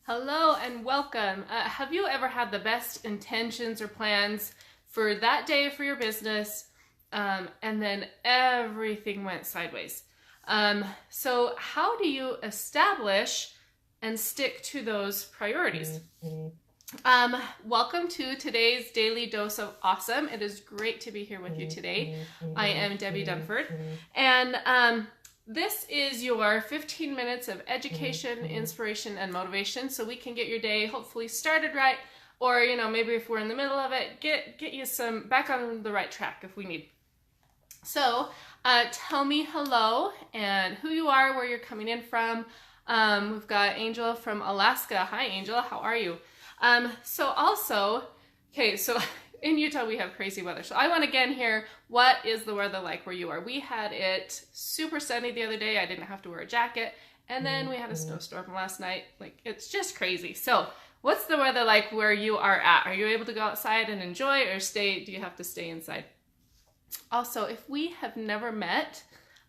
Hello and welcome. Have you ever had the best intentions or plans for that day for your business, and then everything went sideways? So how do you establish and stick to those priorities? Welcome to today's Daily Dose of Awesome. It is great to be here with you today. I am Debbie Dunford, and this is your 15 minutes of education, inspiration, and motivation so we can get your day hopefully started right, or maybe if we're in the middle of it, get you some back on the right track if we need. So tell me hello and who you are, where you're coming in from. We've got Angel from Alaska. Hi Angel, how are you? So in Utah we have crazy weather. So I want to again hear, what is the weather like where you are? We had it super sunny the other day. I didn't have to wear a jacket. And then we had a snowstorm last night. Like, it's just crazy. So what's the weather like where you are at? Are you able to go outside and enjoy, or do you have to stay inside? Also, if we have never met,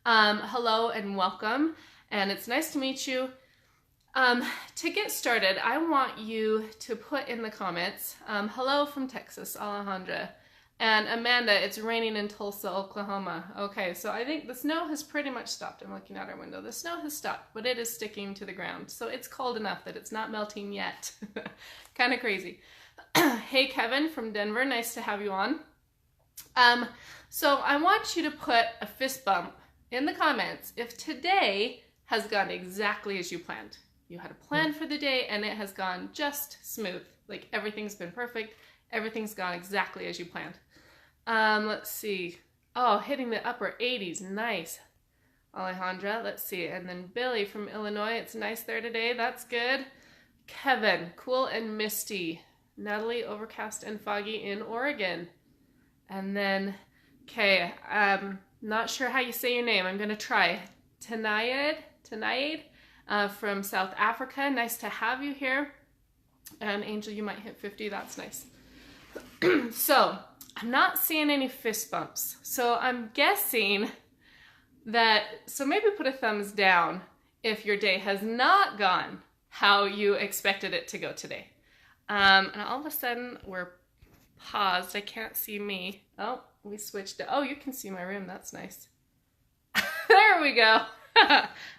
hello and welcome. And it's nice to meet you. To get started, I want you to put in the comments, hello from Texas, Alejandra, and Amanda, it's raining in Tulsa, Oklahoma. Okay, so I think the snow has pretty much stopped. I'm looking out our window. The snow has stopped, but it is sticking to the ground. So it's cold enough that it's not melting yet. Kind of crazy. Hey, Kevin from Denver, nice to have you on. So I want you to put a fist bump in the comments if today has gone exactly as you planned. You had a plan for the day and it has gone just smooth. Like, everything's been perfect. Everything's gone exactly as you planned. Let's see. Oh, hitting the upper 80s. Nice. Alejandra, let's see. And then Billy from Illinois. It's nice there today. That's good. Kevin, cool and misty. Natalie, overcast and foggy in Oregon. And then, okay, not sure how you say your name. I'm going to try. Tanayed from South Africa. Nice to have you here. And Angel, you might hit 50. That's nice. So I'm not seeing any fist bumps. So I'm guessing that, so maybe put a thumbs down if your day has not gone how you expected it to go today. And all of a sudden we're paused. I can't see me. Oh, we switched it. Oh, you can see my room. That's nice. There we go.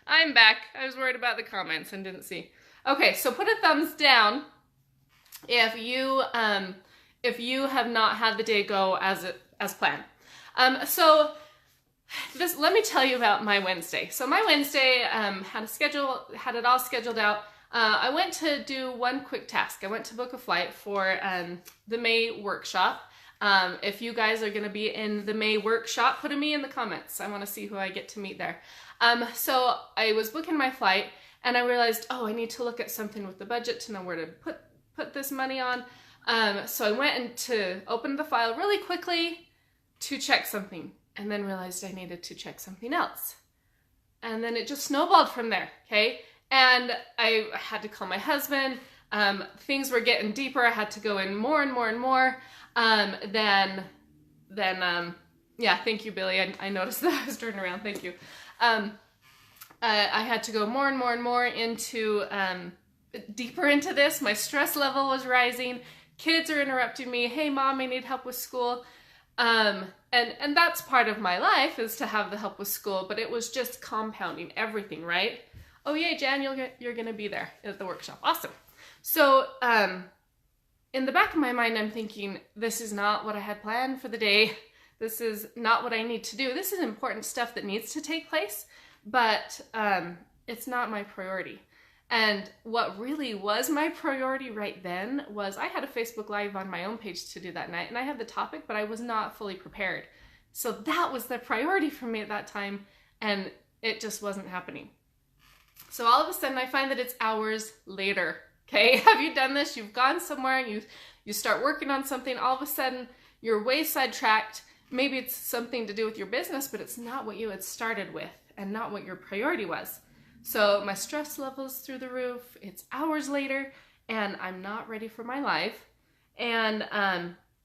I'm back. I was worried about the comments and didn't see. Okay, so put a thumbs down if you have not had the day go as planned. So let me tell you about my Wednesday. So my Wednesday had it all scheduled out. I went to do one quick task. I went to book a flight for the May workshop. If you guys are going to be in the May workshop, put a me in the comments. I want to see who I get to meet there. So I was booking my flight and I realized, oh, I need to look at something with the budget to know where to put this money on. So I went to open the file really quickly to check something, and then realized I needed to check something else. And then it just snowballed from there, okay? And I had to call my husband. Things were getting deeper. I had to go in more and more and more. Yeah, thank you, Billy. I noticed that I was turning around. Thank you. I had to go more and more and more into, deeper into this. My stress level was rising. Kids are interrupting me. Hey, Mom, I need help with school. And that's part of my life, is to have the help with school, but it was just compounding everything, right? Oh, yay, Jan, you're going to be there at the workshop. Awesome. So, in the back of my mind, I'm thinking, this is not what I had planned for the day. This is not what I need to do. This is important stuff that needs to take place, but it's not my priority. And what really was my priority right then was, I had a Facebook Live on my own page to do that night, and I had the topic, but I was not fully prepared. So that was the priority for me at that time, and it just wasn't happening. So all of a sudden, I find that it's hours later. Okay, have you done this? You've gone somewhere and you start working on something. All of a sudden, you're way sidetracked. Maybe it's something to do with your business, but it's not what you had started with and not what your priority was. So my stress level's through the roof. It's hours later and I'm not ready for my life. And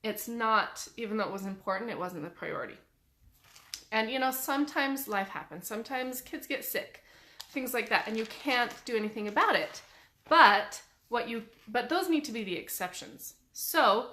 it's not, even though it was important, it wasn't the priority. And sometimes life happens. Sometimes kids get sick, things like that, and you can't do anything about it. But but those need to be the exceptions. So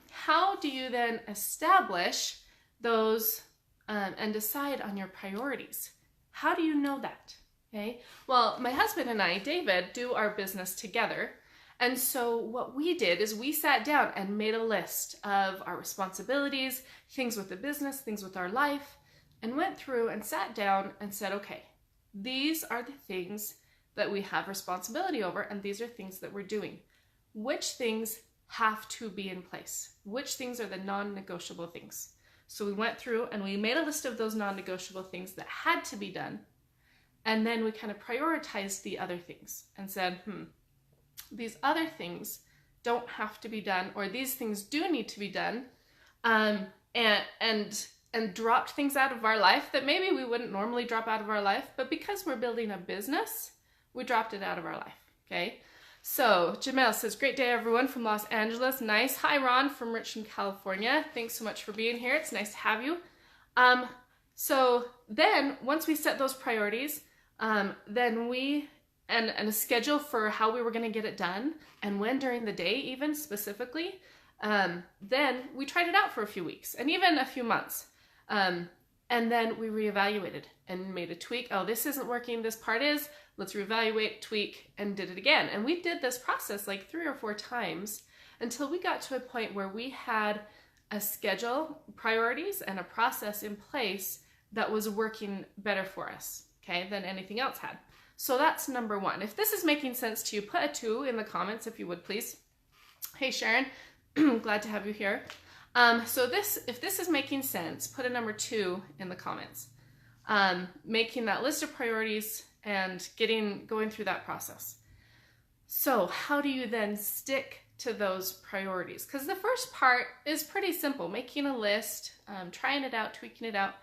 how do you then establish those and decide on your priorities? How do you know that? Okay. Well, my husband and I, David, do our business together. And so what we did is we sat down and made a list of our responsibilities, things with the business, things with our life, and went through and sat down and said, okay, these are the things that we have responsibility over, and these are things that we're doing. Which things have to be in place? Which things are the non-negotiable things? So we went through and we made a list of those non-negotiable things that had to be done. And then we kind of prioritized the other things and said, these other things don't have to be done, or these things do need to be done, and dropped things out of our life that maybe we wouldn't normally drop out of our life, but because we're building a business, we dropped it out of our life, okay? So Jamel says, great day everyone from Los Angeles. Nice. Hi Ron from Richmond, California. Thanks so much for being here. It's nice to have you. So then once we set those priorities, then we, and a schedule for how we were going to get it done and when during the day even specifically, then we tried it out for a few weeks and even a few months. And then we reevaluated and made a tweak. Oh, this isn't working. This part is. Let's reevaluate, tweak, and did it again. And we did this process like 3 or 4 times until we got to a point where we had a schedule, priorities, and a process in place that was working better for us, okay, than anything else had. So that's number 1. If this is making sense to you, put a 2 in the comments if you would, please. Hey, Sharon, glad to have you here. So if this is making sense, put a number 2 in the comments. Making that list of priorities and going through that process. So how do you then stick to those priorities? Because the first part is pretty simple, making a list, trying it out, tweaking it out.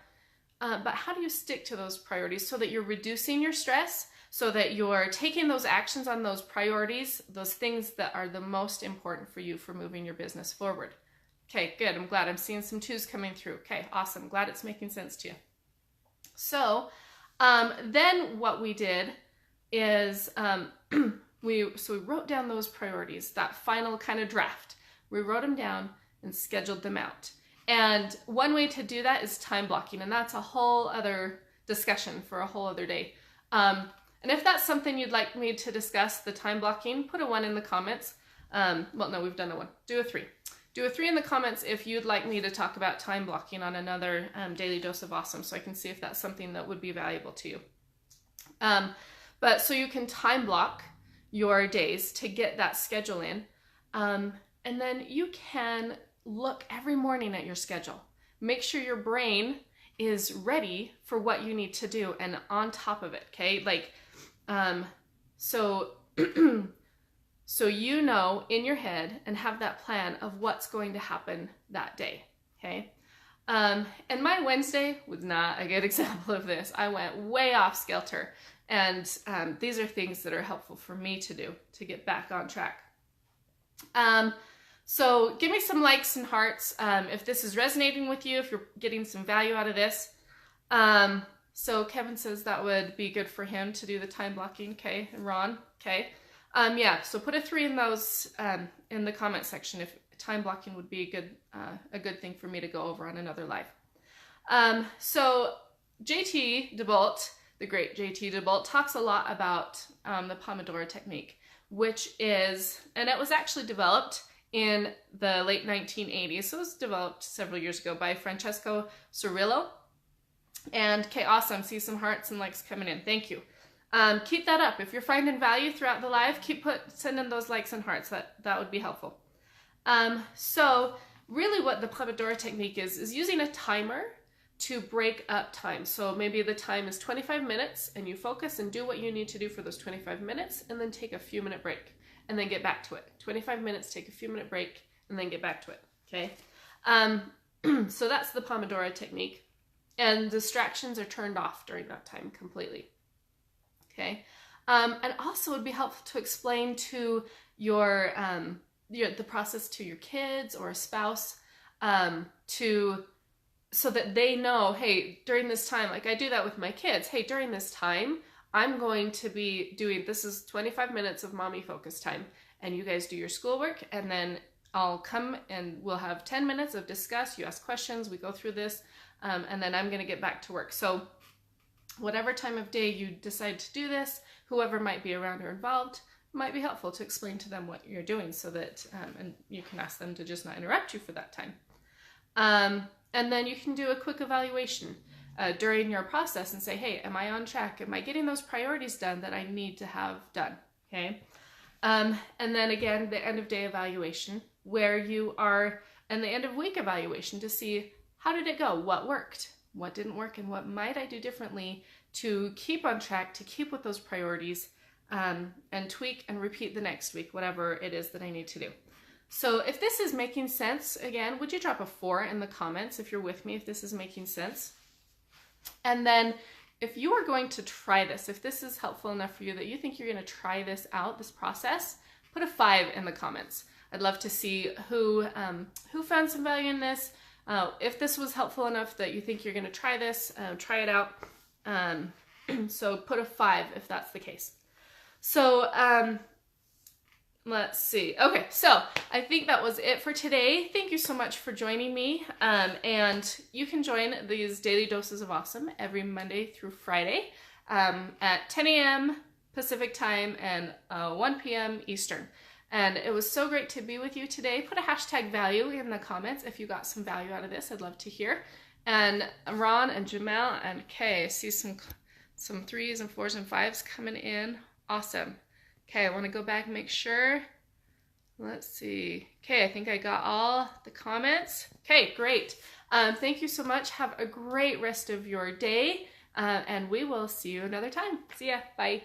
But how do you stick to those priorities so that you're reducing your stress, so that you're taking those actions on those priorities, those things that are the most important for you for moving your business forward? Okay, good. I'm glad I'm seeing some 2s coming through. Okay, awesome. Glad it's making sense to you. So then what we did is we wrote down those priorities, that final kind of draft. We wrote them down and scheduled them out. And one way to do that is time blocking, and that's a whole other discussion for a whole other day. And if that's something you'd like me to discuss, the time blocking, put a 1 in the comments. Well, no, we've done a 1. Do a 3. Do a 3 in the comments if you'd like me to talk about time blocking on another Daily Dose of Awesome, so I can see if that's something that would be valuable to you. But so you can time block your days to get that schedule in. And then you can look every morning at your schedule. Make sure your brain is ready for what you need to do and on top of it, okay? Like, so you know in your head and have that plan of what's going to happen that day, okay? And my Wednesday was not a good example of this. I went way off skelter, and these are things that are helpful for me to do to get back on track. So give me some likes and hearts if this is resonating with you, if you're getting some value out of this. So Kevin says that would be good for him to do the time blocking, okay? And Ron, okay? Yeah, so put a 3 in those in the comment section if time blocking would be a good thing for me to go over on another live. So JT DeBolt, the great JT DeBolt, talks a lot about the Pomodoro technique, which is, and it was actually developed in the late 1980s. So it was developed several years ago by Francesco Cirillo. And okay, awesome. See some hearts and likes coming in. Thank you. Keep that up. If you're finding value throughout the live, sending those likes and hearts. That would be helpful. So really what the Pomodoro technique is using a timer to break up time. So maybe the time is 25 minutes and you focus and do what you need to do for those 25 minutes and then take a few minute break and then get back to it. 25 minutes, take a few minute break and then get back to it, okay? So that's the Pomodoro technique. And distractions are turned off during that time completely, okay? And also it would be helpful to explain to the process to your kids or a spouse so that they know, hey, during this time, like I do that with my kids, hey, during this time, I'm going to be doing, this is 25 minutes of mommy focus time, and you guys do your schoolwork, and then I'll come and we'll have 10 minutes of discuss, you ask questions, we go through this, and then I'm gonna get back to work. So whatever time of day you decide to do this, whoever might be around or involved, it might be helpful to explain to them what you're doing so that, and you can ask them to just not interrupt you for that time. And then you can do a quick evaluation during your process and say, hey, am I on track? Am I getting those priorities done that I need to have done? Okay. And then again, the end of day evaluation, where you are, and the end of week evaluation to see how did it go? What worked? What didn't work? And what might I do differently to keep on track, to keep with those priorities, and tweak and repeat the next week, whatever it is that I need to do. So if this is making sense, again, would you drop a 4 in the comments if you're with me, if this is making sense? And then if you are going to try this, if this is helpful enough for you that you think you're going to try this out, this process, put a 5 in the comments. I'd love to see who found some value in this. If this was helpful enough that you think you're going to try this, try it out. So put a 5 if that's the case. So let's see. Okay, so I think that was it for today. Thank you so much for joining me. And you can join these daily doses of awesome every Monday through Friday at 10 a.m. Pacific time and 1 p.m. Eastern. And it was so great to be with you today. Put a hashtag value in the comments if you got some value out of this. I'd love to hear. And Ron and Jamel and Kay, I see some 3s and 4s and 5s coming in. Awesome. Okay, I want to go back and make sure. Let's see. Okay, I think I got all the comments. Okay, great. Thank you so much. Have a great rest of your day, and we will see you another time. See ya. Bye.